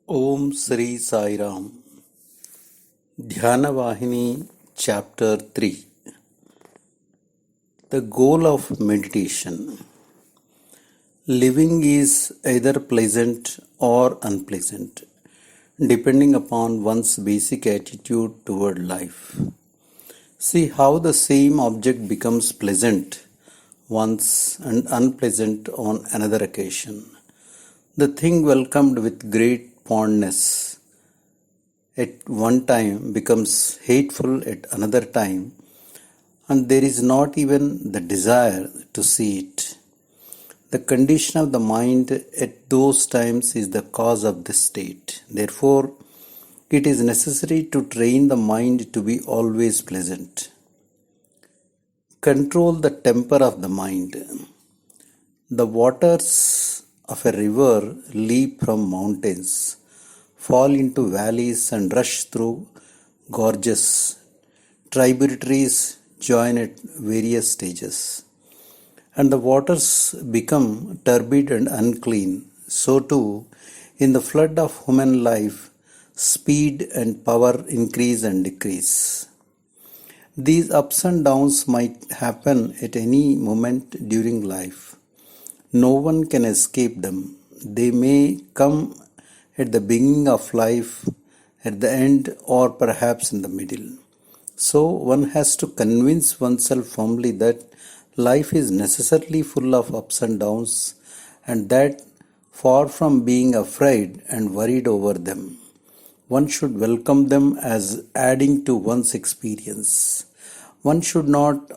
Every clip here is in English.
Om Sri Sai Ram. Dhyana Vahini, Chapter-03. The goal of meditation. Living is either pleasant or unpleasant, depending upon one's basic attitude toward life. See how the same object becomes pleasant once and unpleasant on another occasion. The thing welcomed with great fondness at one time becomes hateful at another time, and there is not even the desire to see it. The condition of the mind at those times is the cause of this state. Therefore, it is necessary to train the mind to be always pleasant. Control the temper of the mind. The waters of a river leap from mountains, fall into valleys and rush through gorges. Tributaries join at various stages, and the waters become turbid and unclean. So too, in the flood of human life, speed and power increase and decrease. These ups and downs might happen at any moment during life. No one can escape them. They may come at the beginning of life, at the end, or perhaps in the middle. So one has to convince oneself firmly that life is necessarily full of ups and downs, and that far from being afraid and worried over them, one should welcome them as adding to one's experience. One should not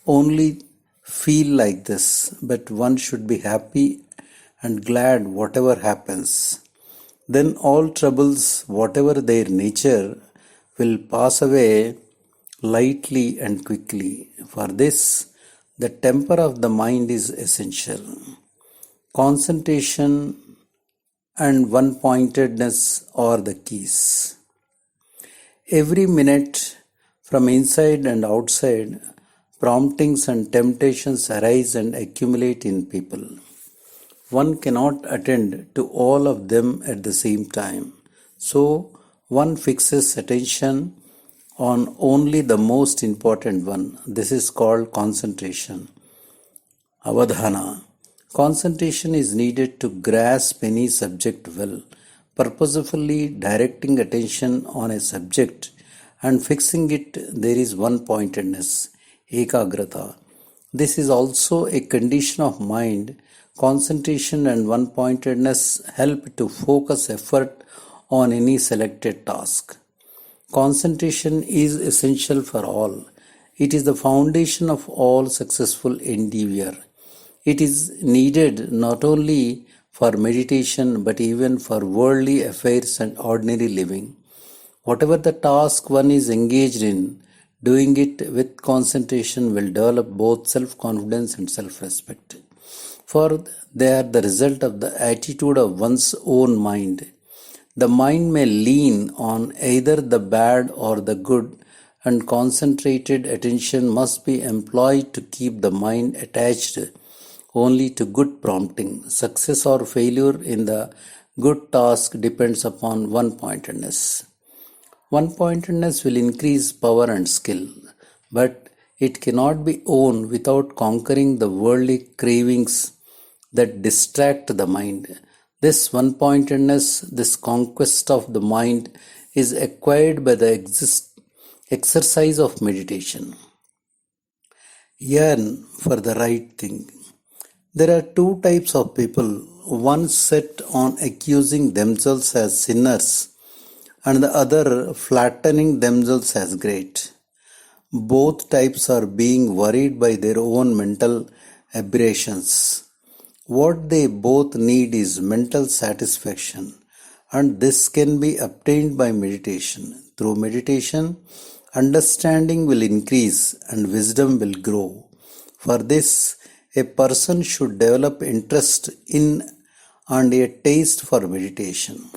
only feel like this, but one should be happy and glad whatever happens. Then all troubles, whatever their nature, will pass away lightly and quickly. For this, the temper of the mind is essential. Concentration and one-pointedness are the keys. Every minute, from inside and outside, promptings and temptations arise and accumulate in people. One cannot attend to all of them at the same time. So, one fixes attention on only the most important one. This is called concentration. Avadhana. Concentration is needed to grasp any subject well, purposefully directing attention on a subject and fixing it. There is one-pointedness, ekagrata. This is also a condition of mind. Concentration and one-pointedness help to focus effort on any selected task. Concentration is essential for all. It is the foundation of all successful endeavor. It is needed not only for meditation but even for worldly affairs and ordinary living. Whatever the task one is engaged in, doing it with concentration will develop both self-confidence and self-respect. For they are the result of the attitude of one's own mind. The mind may lean on either the bad or the good, and concentrated attention must be employed to keep the mind attached only to good prompting. Success or failure in the good task depends upon one-pointedness. One-pointedness will increase power and skill, but it cannot be owned without conquering the worldly cravings that distract the mind. This one-pointedness, this conquest of the mind, is acquired by the exercise of meditation. Yearn for the right thing. There are two types of people, one set on accusing themselves as sinners and the other flattening themselves as great. Both types are being worried by their own mental aberrations. What they both need is mental satisfaction, and this can be obtained by meditation. Through meditation, understanding will increase and wisdom will grow. For this, a person should develop interest in and a taste for meditation.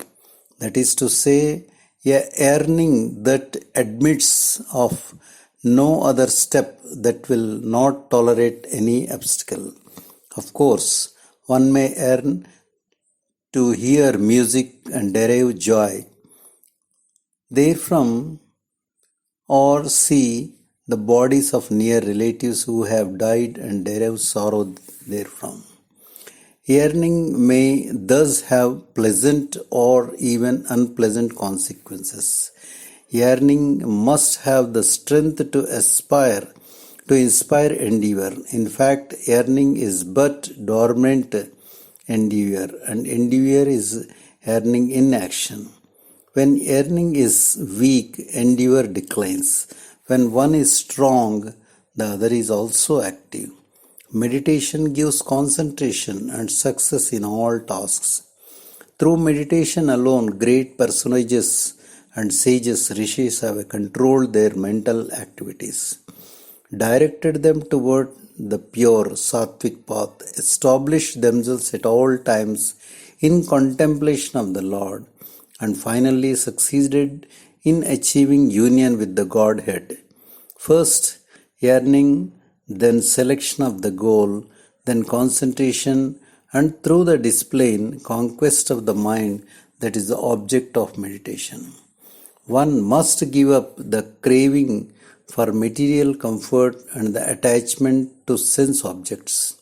That is to say, a yearning that admits of no other step, that will not tolerate any obstacle. Of course, one may yearn to hear music and derive joy therefrom, or see the bodies of near relatives who have died and derive sorrow therefrom. Yearning may thus have pleasant or even unpleasant consequences. Yearning must have the strength to inspire endeavor. In fact, yearning is but dormant endeavor, and endeavor is yearning in action. When yearning is weak, endeavor declines. When one is strong, the other is also active. Meditation gives concentration and success in all tasks. Through meditation alone, great personages and sages, rishis have controlled their mental activities, directed them toward the pure sattvic path, established themselves at all times in contemplation of the Lord, and finally succeeded in achieving union with the Godhead. First, yearning, then selection of the goal, then concentration, and through the discipline, conquest of the mind that is the object of meditation. One must give up the craving for material comfort and the attachment to sense objects.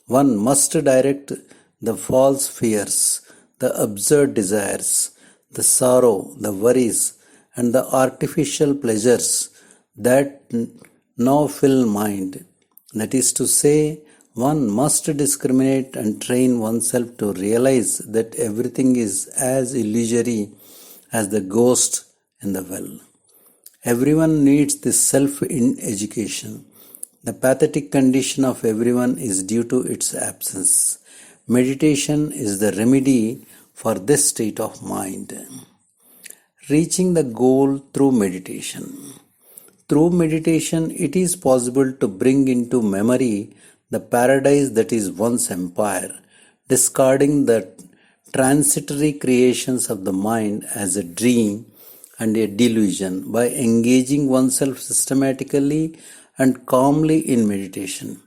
One must direct the false fears, the absurd desires, the sorrow, the worries, and the artificial pleasures that now fill mind. That is to say, one must discriminate and train oneself to realize that everything is as illusory as the ghost in the well. Everyone needs this self-education. The pathetic condition of everyone is due to its absence. Meditation is the remedy for this state of mind. Reaching the goal through meditation. Through meditation, it is possible to bring into memory the paradise that is one's empire, discarding the transitory creations of the mind as a dream and a delusion by engaging oneself systematically and calmly in meditation.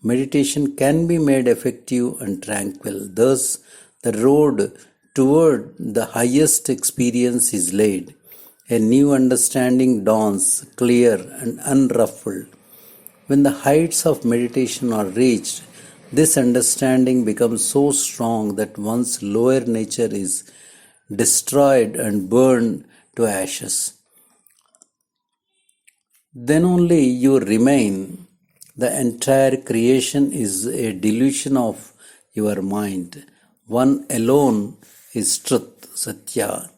Meditation can be made effective and tranquil. Thus, the road toward the highest experience is laid. A new understanding dawns, clear and unruffled. When the heights of meditation are reached, this understanding becomes so strong that one's lower nature is destroyed and burned to ashes. Then only you remain. The entire creation is a delusion of your mind. One alone is truth, Sathya.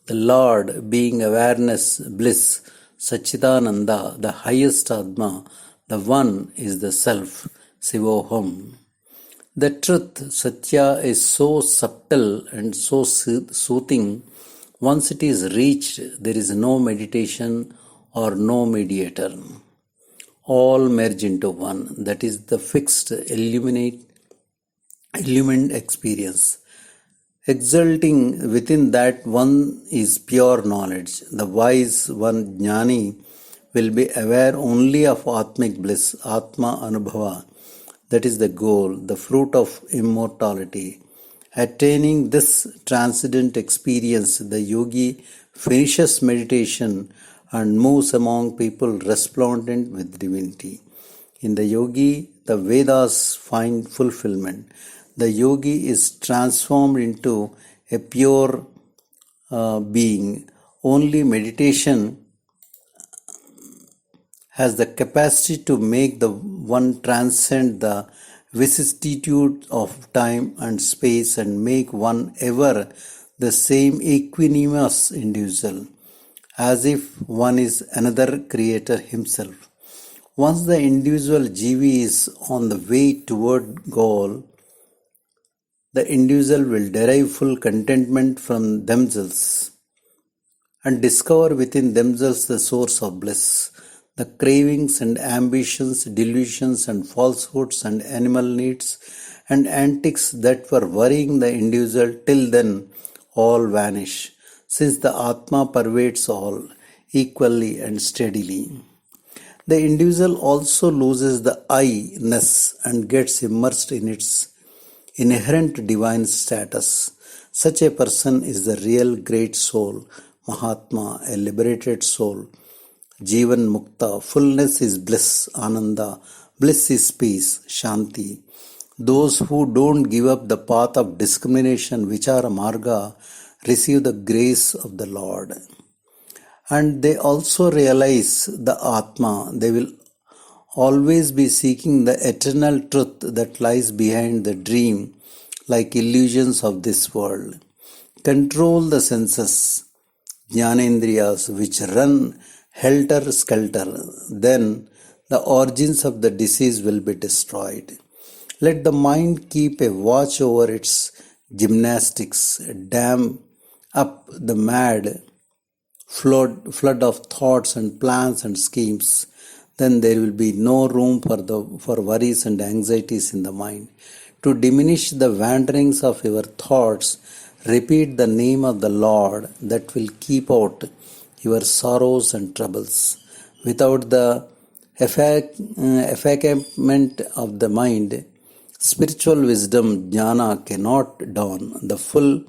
The Lord being awareness, bliss, Satchidananda, the highest Atma, the One is the Self, Sivoham. The truth, Satya, is so subtle and so soothing. Once it is reached, there is no meditation or no mediator. All merge into one. That is the fixed, illumined experience. Exulting within that one is pure knowledge. The wise one, Jnani, will be aware only of Atmic bliss, Atma Anubhava. That is the goal, the fruit of immortality. Attaining this transcendent experience, the yogi finishes meditation and moves among people resplendent with divinity. In the yogi, the Vedas find fulfillment. The yogi is transformed into a pure being. Only meditation has the capacity to make the one transcend the vicissitude of time and space and make one ever the same equanimous individual, as if one is another creator himself. Once the individual jivi is on the way toward goal, the individual will derive full contentment from themselves and discover within themselves the source of bliss. The cravings and ambitions, delusions and falsehoods and animal needs and antics that were worrying the individual till then all vanish, since the Atma pervades all equally and steadily. The individual also loses the I-ness and gets immersed in its inherent divine status. Such a person is the real great soul, Mahatma, a liberated soul. Jivan Mukta, fullness is bliss, Ananda, bliss is peace, Shanti. Those who don't give up the path of discrimination, Vichara Marga, receive the grace of the Lord. And they also realize the Atma. They will always be seeking the eternal truth that lies behind the dream, like illusions of this world. Control the senses, Jnanendriyas, which run helter-skelter. Then the origins of the disease will be destroyed. Let the mind keep a watch over its gymnastics, dam up the mad flood of thoughts and plans and schemes. Then there will be no room for worries and anxieties in the mind. To diminish the wanderings of your thoughts, repeat the name of the Lord that will keep out your sorrows and troubles. Without the effacement of the mind, spiritual wisdom, Dhyana, cannot dawn. The full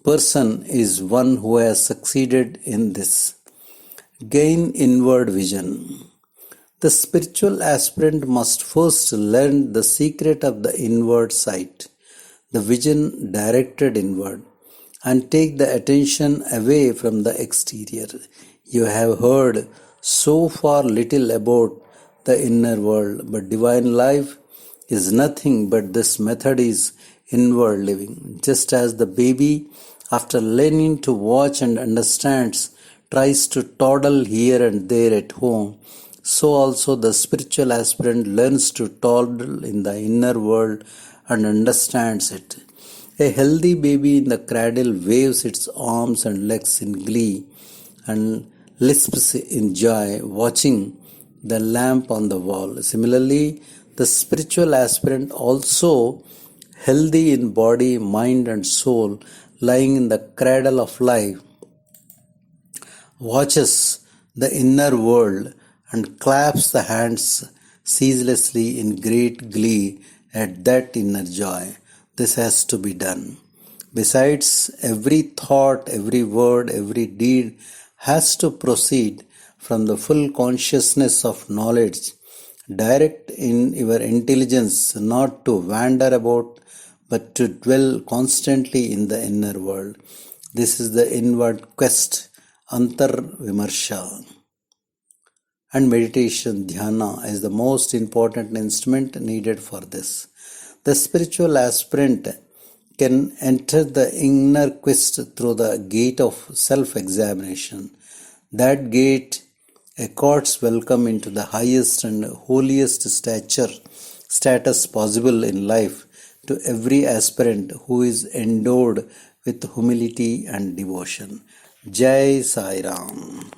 person is one who has succeeded in this. Gain inward vision. The spiritual aspirant must first learn the secret of the inward sight, the vision directed inward, and take the attention away from the exterior. You have heard so far little about the inner world, but divine life is nothing but this method is inward living. Just as the baby, after learning to watch and understands, tries to toddle here and there at home, so also the spiritual aspirant learns to toddle in the inner world and understands it. A healthy baby in the cradle waves its arms and legs in glee and lisps in joy, watching the lamp on the wall. Similarly, the spiritual aspirant, also healthy in body, mind, and soul, lying in the cradle of life, watches the inner world and claps the hands ceaselessly in great glee at that inner joy. This has to be done. Besides, every thought, every word, every deed has to proceed from the full consciousness of knowledge. Direct in your intelligence, not to wander about, but to dwell constantly in the inner world. This is the inward quest, Antar Vimarsha. And meditation, Dhyana, is the most important instrument needed for this. The spiritual aspirant can enter the inner quest through the gate of self-examination. That gate accords welcome into the highest and holiest status possible in life to every aspirant who is endowed with humility and devotion. Jai Sai Ram.